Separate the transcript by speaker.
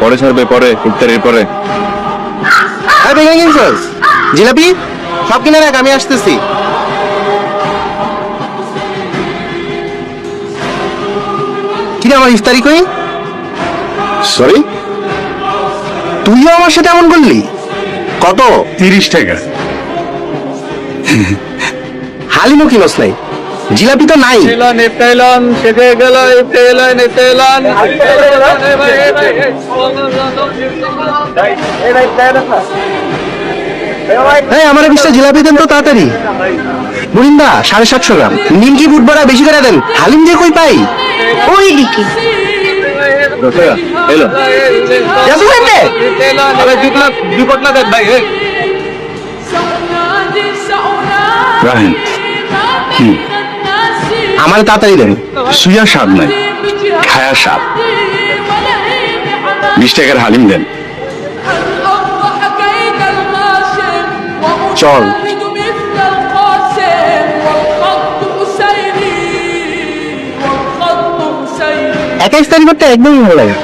Speaker 1: পরে ছাড়বে, পরে ইফতারের পরে।
Speaker 2: জিলাপি সব কিনে রাখ, আমি আসতেছি। কিরে আমার ইফতারি কই?
Speaker 1: সরি,
Speaker 2: তুইও আমার সাথে এমন করলি? কত?
Speaker 1: 30 টাকা।
Speaker 2: হালিমও কিনস নাই, জিলাপি তো নাই। আমার 20টা জিলাপি দেন তো তাড়াতাড়ি। মুরিন্দা 750 গ্রাম, নিমকি বুট বড়া বেশি করে দেন। হালিম দিয়ে কই পাই?
Speaker 3: ওই দিকে।
Speaker 1: এলো রাহেন,
Speaker 2: আমার তাড়াতাড়ি দেন।
Speaker 1: সুইয়া স্বাদ নাই, খায়া স্বাদ। 20 টাকার হালিম দেন।
Speaker 2: চল। একা ইফতারি করতে একদমই ভালো লাগে।